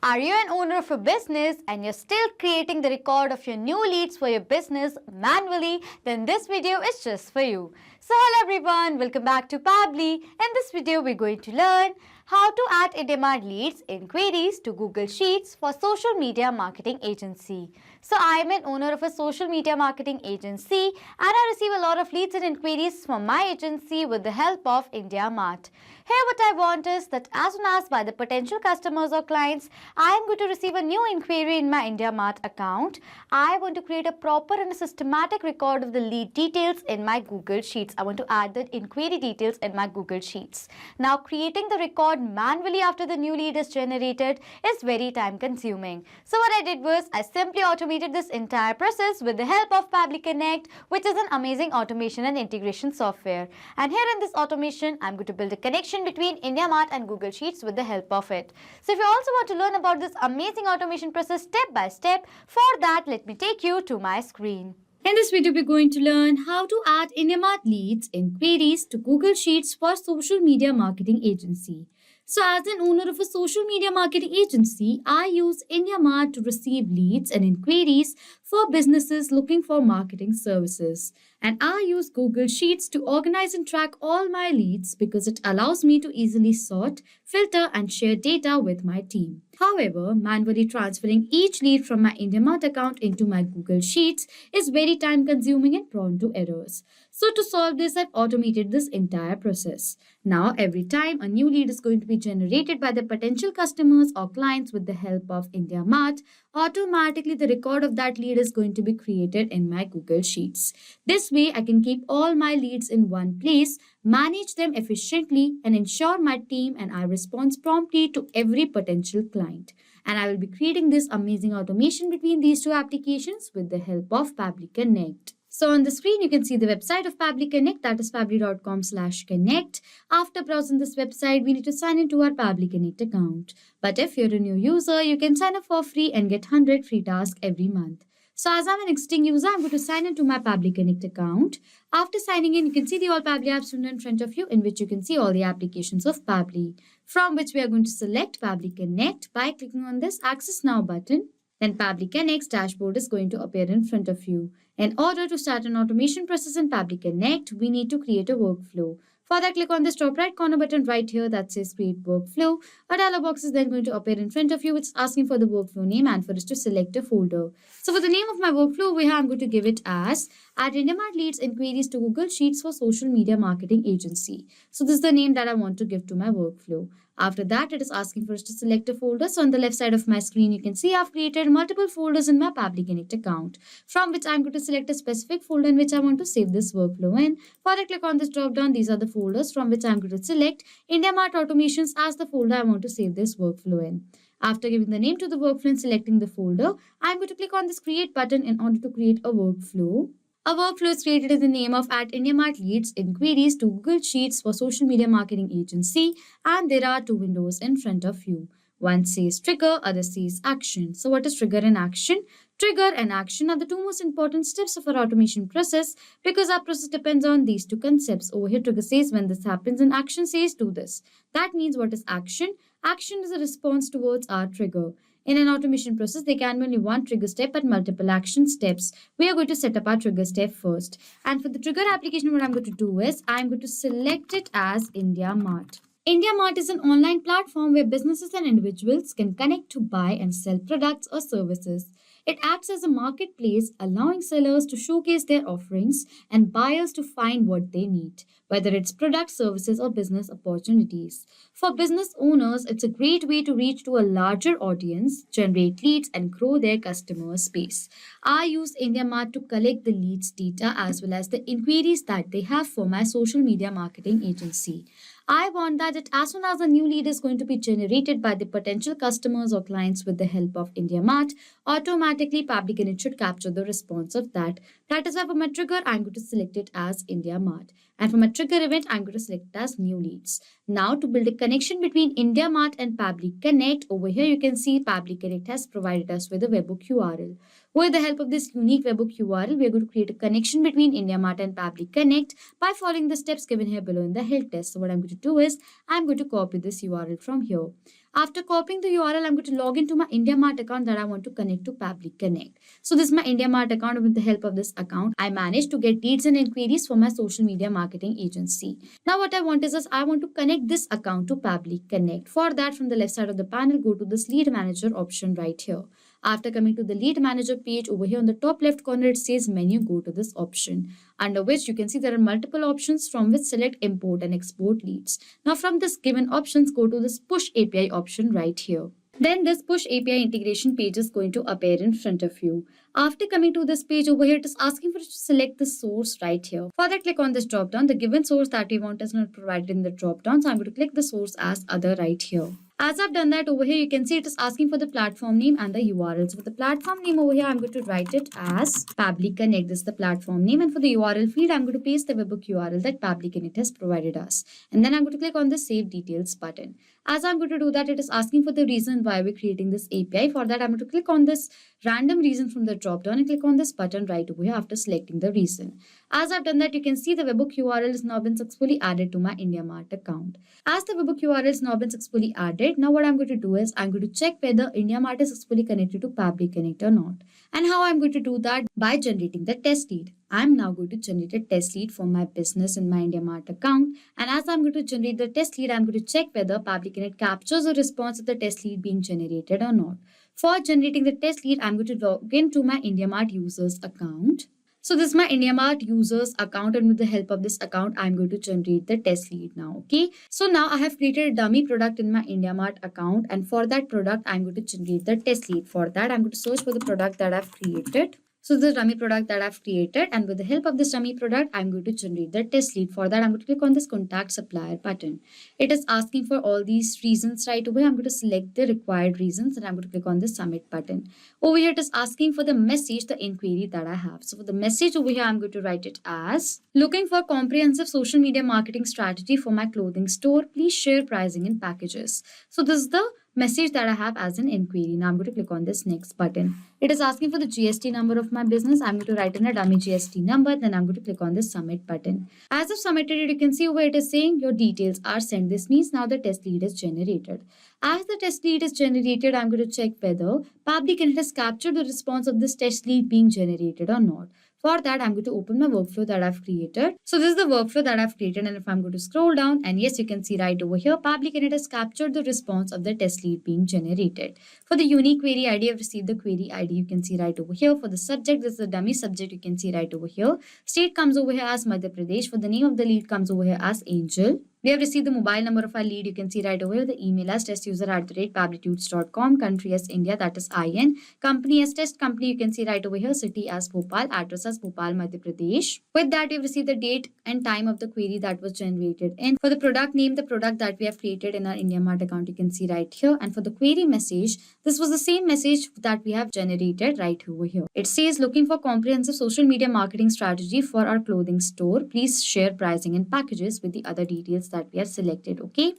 Are you an owner of a business and you're still creating the record of your new leads for your business manually? Then this video is just for you. So hello everyone, welcome back to Pabbly. In this video, we're going to learn how to add IndiaMART leads inquiries to Google Sheets for social media marketing agency. So I am an owner of a social media marketing agency and I receive a lot of leads and inquiries from my agency with the help of IndiaMART. Here what I want is that as soon as by the potential customers or clients, I am going to receive a new inquiry in my IndiaMART account. I want to create a proper and a systematic record of the lead details in my Google Sheets. I want to add the inquiry details in my Google Sheets. Now creating the record manually after the new lead is generated is very time consuming. So what I did was I simply automated this entire process with the help of Pabbly Connect, which is an amazing automation and integration software. And here in this automation, I'm going to build a connection between IndiaMART and Google Sheets with the help of it. So if you also want to learn about this amazing automation process step by step, for that let me take you to my screen. In this video, we're going to learn how to add IndiaMART leads inquiries to Google Sheets for social media marketing agency. So as an owner of a social media marketing agency, I use IndiaMART to receive leads and inquiries for businesses looking for marketing services. And I use Google Sheets to organize and track all my leads because it allows me to easily sort, filter, and share data with my team. However, manually transferring each lead from my IndiaMART account into my Google Sheets is very time consuming and prone to errors. So to solve this, I've automated this entire process. Now, every time a new lead is going to be generated by the potential customers or clients with the help of IndiaMART, automatically the record of that lead is going to be created in my Google Sheets. This way, I can keep all my leads in one place, manage them efficiently, and ensure my team and I respond promptly to every potential client. And I will be creating this amazing automation between these two applications with the help of Pabbly Connect. So on the screen, you can see the website of Pabbly Connect, that is pabbly.com/connect. After browsing this website, we need to sign into our Pabbly Connect account. But if you're a new user, you can sign up for free and get 100 free tasks every month. So as I'm an existing user, I'm going to sign into my Pabbly Connect account. After signing in, you can see the All Pabbly apps window in front of you, in which you can see all the applications of Pabbly, from which we are going to select Pabbly Connect by clicking on this Access Now button. Then Pabbly Connect's dashboard is going to appear in front of you. In order to start an automation process in Pabbly Connect, we need to create a workflow. For that, click on this top right corner button right here that says Create Workflow. A dialog box is then going to appear in front of you. It's asking for the workflow name and for us to select a folder. So for the name of my workflow over here, I'm going to give it as Add IndiaMART Leads Inquiries to Google Sheets for Social Media Marketing Agency. So this is the name that I want to give to my workflow. After that, it is asking for us to select a folder. So on the left side of my screen, you can see I've created multiple folders in my Pabbly Connect account, from which I'm going to select a specific folder in which I want to save this workflow in. For that, click on this drop down. These are the folders from which I'm going to select IndiaMART Automations as the folder I want to save this workflow in. After giving the name to the workflow and selecting the folder, I'm going to click on this Create button in order to create a workflow. A workflow is created in the name of Add IndiaMART Leads Inquiries to Google Sheets for Social Media Marketing Agency, and there are two windows in front of you. One says Trigger, other says Action. So what is Trigger and Action? Trigger and action are the two most important steps of our automation process because our process depends on these two concepts. Over here, trigger says when this happens and action says do this. That means what is action? Action is a response towards our trigger. In an automation process, there can be only one trigger step but multiple action steps. We are going to set up our trigger step first. And for the trigger application, what I'm going to do is I'm going to select it as IndiaMART. IndiaMART is an online platform where businesses and individuals can connect to buy and sell products or services. It acts as a marketplace, allowing sellers to showcase their offerings and buyers to find what they need, whether it's products, services, or business opportunities. For business owners, it's a great way to reach to a larger audience, generate leads, and grow their customer base. I use IndiaMART to collect the leads data as well as the inquiries that they have for my social media marketing agency. I want that as soon as a new lead is going to be generated by the potential customers or clients with the help of IndiaMART, automatically Pabbly Connect should capture the response of that. That is why for my trigger, I'm going to select it as IndiaMART. And for my trigger event, I'm going to select it as new leads. Now to build a connection between IndiaMART and Pabbly Connect, over here you can see Pabbly Connect has provided us with a webhook URL. With the help of this unique webhook URL, we are going to create a connection between IndiaMART and Pabbly Connect by following the steps given here below in the help test. So what I'm going to do is I'm going to copy this URL from here. After copying the URL, I'm going to log into my IndiaMART account that I want to connect to Pabbly Connect. So this is my IndiaMART account. With the help of this account, I managed to get leads and inquiries for my social media marketing agency. Now what I want is I want to connect this account to Pabbly Connect. For that, from the left side of the panel, go to this lead manager option right here. After coming to the lead manager page, over here on the top left corner, it says menu, go to this option, under which you can see there are multiple options from which select import and export leads. Now from this given options, go to this push API option right here. Then this push API integration page is going to appear in front of you. After coming to this page over here, it is asking for you to select the source right here. For that, click on this drop down. The given source that we want is not provided in the drop down, so I'm going to click the source as other right here. As I've done that over here, you can see it is asking for the platform name and the URL. So for the platform name over here, I'm going to write it as Pabbly Connect. This is the platform name. And for the URL field, I'm going to paste the webhook URL that Pabbly Connect has provided us. And then I'm going to click on the Save Details button. As I'm going to do that, it is asking for the reason why we're creating this API. For that, I'm going to click on this random reason from the drop down and click on this button right over here after selecting the reason. As I've done that, you can see the webhook URL has now been successfully added to my IndiaMART account. As the webhook URL has now been successfully added, now what I'm going to do is I'm going to check whether IndiaMART is successfully connected to Pabbly Connect or not. And how I'm going to do that? By generating the test lead. I'm now going to generate a test lead for my business in my IndiaMART account. And as I'm going to generate the test lead, I'm going to check whether Pabbly Connect captures a response of the test lead being generated or not. For generating the test lead, I'm going to log into my IndiaMART users account. So this is my IndiaMART users account, and with the help of this account, I'm going to generate the test lead now. Okay. So now I have created a dummy product in my IndiaMART account, and for that product, I'm going to generate the test lead. For that, I'm going to search for the product that I've created. So the dummy product that I've created, and with the help of this dummy product, I'm going to generate the test lead. For that, I'm going to click on this contact supplier button. It is asking for all these reasons right away. I'm going to select the required reasons and I'm going to click on the submit button. Over here, it is asking for the message, the inquiry that I have. So for the message over here, I'm going to write it as looking for comprehensive social media marketing strategy for my clothing store. Please share pricing and packages. So this is the message that I have as an inquiry. Now I'm going to click on this next button. It is asking for the GST number of my business. I'm going to write in a dummy GST number. Then I'm going to click on this submit button. As I've submitted it, you can see where it is saying your details are sent. This means now the test lead is generated. As the test lead is generated, I'm going to check whether Pabbly Connect has captured the response of this test lead being generated or not. For that, I'm going to open my workflow that I've created. So this is the workflow that I've created. And if I'm going to scroll down, and yes, you can see right over here, Pabbly Connect has captured the response of the test lead being generated. For the unique query ID, I've received the query ID. You can see right over here. For the subject, this is the dummy subject. You can see right over here. State comes over here as Madhya Pradesh. For the name of the lead comes over here as Angel. We have received the mobile number of our lead. You can see right over here the email as testuser@pabblytudes.com, country as India, that is IN, company as test company. You can see right over here city as Bhopal, address as Bhopal, Madhya Pradesh. With that, we have received the date and time of the query that was generated. And for the product name, the product that we have created in our IndiaMART account, you can see right here. And for the query message, this was the same message that we have generated right over here. It says looking for comprehensive social media marketing strategy for our clothing store. Please share pricing and packages with the other details that we have selected. Okay.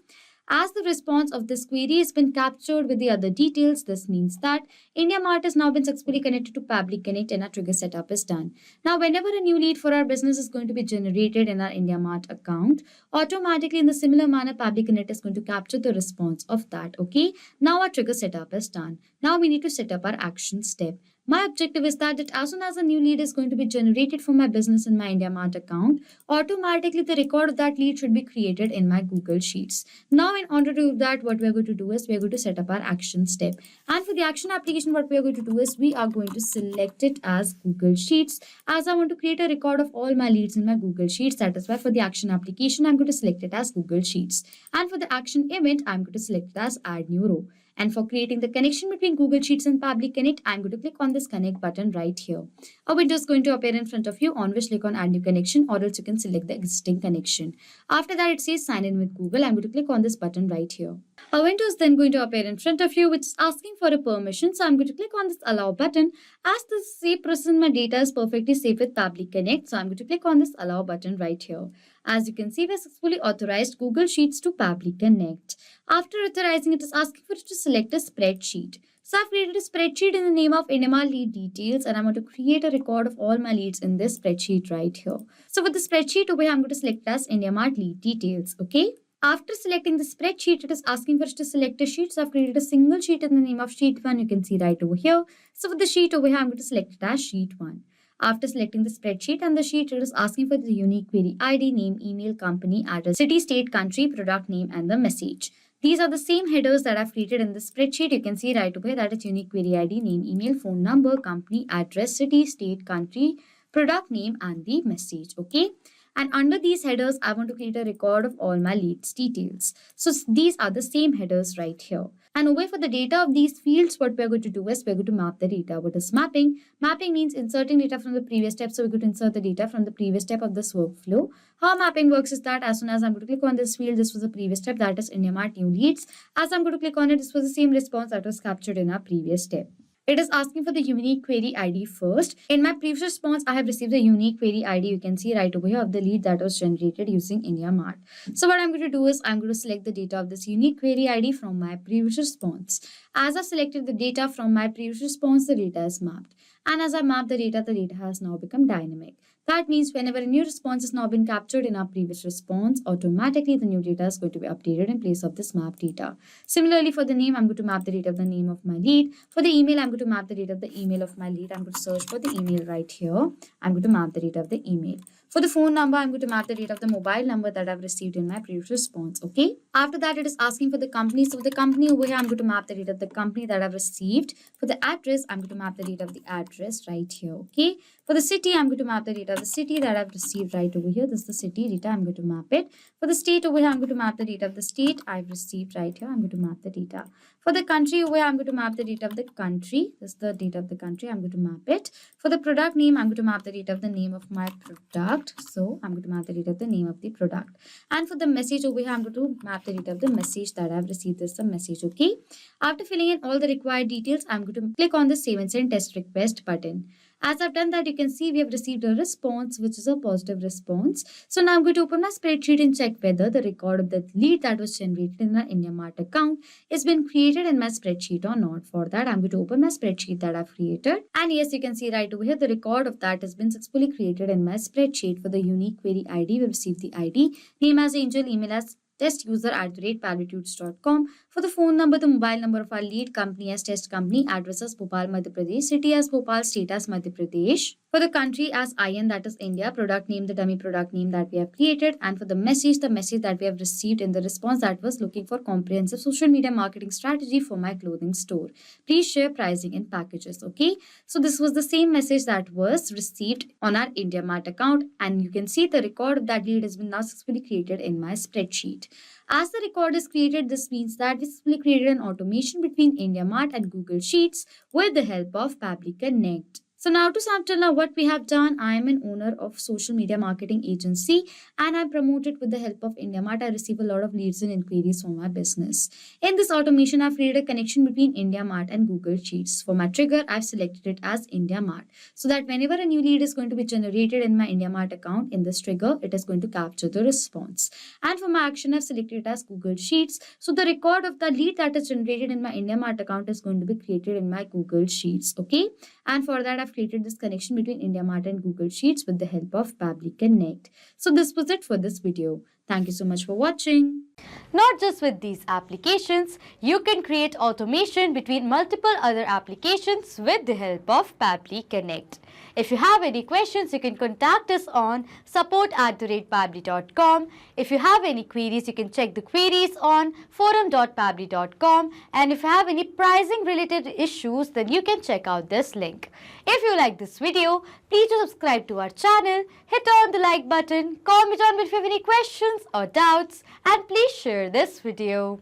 As the response of this query has been captured with the other details, this means that IndiaMART has now been successfully connected to Pabbly Connect and our trigger setup is done. Now, whenever a new lead for our business is going to be generated in our IndiaMART account, automatically in the similar manner, Pabbly Connect is going to capture the response of that. Okay. Now our trigger setup is done. Now we need to set up our action step. My objective is that as soon as a new lead is going to be generated for my business in my IndiaMART account, automatically the record of that lead should be created in my Google Sheets. Now, in order to do that, what we are going to do is we are going to set up our action step. And for the action application, what we are going to do is we are going to select it as Google Sheets. As I want to create a record of all my leads in my Google Sheets, that is why for the action application, I'm going to select it as Google Sheets. And for the action event, I'm going to select it as Add New Row. And for creating the connection between Google Sheets and Pabbly Connect, I'm going to click on this connect button right here. A window is going to appear in front of you, on which click on add new connection, or else you can select the existing connection. After that, it says sign in with Google. I'm going to click on this button right here. A window is then going to appear in front of you, which is asking for a permission. So I'm going to click on this allow button. As this safe person, my data is perfectly safe with Pabbly Connect. So I'm going to click on this allow button right here. As you can see, we have successfully authorized Google Sheets to Pabbly Connect. After authorizing, it is asking for you to select a spreadsheet. So I've created a spreadsheet in the name of IndiaMART lead details, and I'm going to create a record of all my leads in this spreadsheet right here. So with the spreadsheet over here, I'm going to select as IndiaMART lead details. Okay. After selecting the spreadsheet, it is asking for us to select a sheet. So I've created a single sheet in the name of sheet 1. You can see right over here. So for the sheet over here, I'm going to select it as sheet 1. After selecting the spreadsheet and the sheet, it is asking for the unique query ID, name, email, company, address, city, state, country, product name, and the message. These are the same headers that I've created in the spreadsheet. You can see right away that it's unique query ID, name, email, phone number, company, address, city, state, country, product name, and the message. Okay. And under these headers, I want to create a record of all my leads details. So these are the same headers right here. And over for the data of these fields, what we're going to do is we're going to map the data. What is mapping? Mapping means inserting data from the previous step. So we're going to insert the data from the previous step of this workflow. How mapping works is that as soon as I'm going to click on this field, this was the previous step, that is IndiaMART new leads. As I'm going to click on it, this was the same response that was captured in our previous step. It is asking for the unique query ID first. In my previous response, I have received the unique query ID. You can see right over here of the lead that was generated using IndiaMART. So what I'm going to do is I'm going to select the data of this unique query ID from my previous response. As I selected the data from my previous response, the data is mapped. And as I map the data has now become dynamic. That means whenever a new response has now been captured in our previous response, automatically the new data is going to be updated in place of this map data. Similarly, for the name, I'm going to map the data of the name of my lead. For the email, I'm going to map the data of the email of my lead. I'm going to search for the email right here. I'm going to map the data of the email. For the phone number, I'm going to map the data of the mobile number that I've received in my previous response. Okay. After that, it is asking for the company. So for the company over here, I'm going to map the data of the company that I've received. For the address, I'm going to map the data of the address right here. Okay. For the city, I'm going to map the data of the city that I've received right over here. This is the city data. I'm going to map it. For the state over here, I'm going to map the data of the state I've received right here. I'm going to map the data. For the country over here, I'm going to map the data of the country. This is the data of the country. I'm going to map it. For the product name, I'm going to map the data of the name of my product. So I'm going to map the data of the name of the product. And for the message over here, I'm going to map the data of the message that I've received. This is the message. Okay. After filling in all the required details, I'm going to click on the Save and Send Test Request button. As I've done that, you can see we have received a response, which is a positive response. So now I'm going to open my spreadsheet and check whether the record of the lead that was generated in the IndiaMART account has been created in my spreadsheet or not. For that, I'm going to open my spreadsheet that I've created. And yes, you can see right over here, the record of that has been successfully created in my spreadsheet. For the unique query ID, we received the ID, name as Angel, email as testuser@pabblytudes.com. For the phone number, the mobile number of our lead, company as test company, address as Bhopal, Madhya Pradesh, city as Bhopal, state as Madhya Pradesh. For the country as IN, that is India, product name, the dummy product name that we have created. And for the message that we have received in the response that was looking for comprehensive social media marketing strategy for my clothing store. Please share pricing and packages. Okay. So this was the same message that was received on our IndiaMART account. And you can see the record of that lead has been now successfully created in my spreadsheet. As the record is created, this means that we successfully created an automation between IndiaMART and Google Sheets with the help of Pabbly Connect. So now to sum till now what we have done, I am an owner of social media marketing agency and I promoted with the help of IndiaMART. I receive a lot of leads and inquiries for my business. In this automation, I've created a connection between IndiaMART and Google Sheets. For my trigger, I've selected it as IndiaMART so that whenever a new lead is going to be generated in my IndiaMART account in this trigger, it is going to capture the response. And for my action, I've selected it as Google Sheets. So the record of the lead that is generated in my IndiaMART account is going to be created in my Google Sheets. Okay. And for that, I've created this connection between IndiaMART and Google Sheets with the help of Pabbly Connect. So this was it for this video. Thank you so much for watching. Not just with these applications, you can create automation between multiple other applications with the help of Pabbly Connect. If you have any questions, you can contact us on support@pabbly.com. If you have any queries, you can check the queries on forum.pabbly.com. And if you have any pricing related issues, then you can check out this link. If you like this video, please do subscribe to our channel, hit on the like button, comment on if you have any questions or doubts, and please share this video.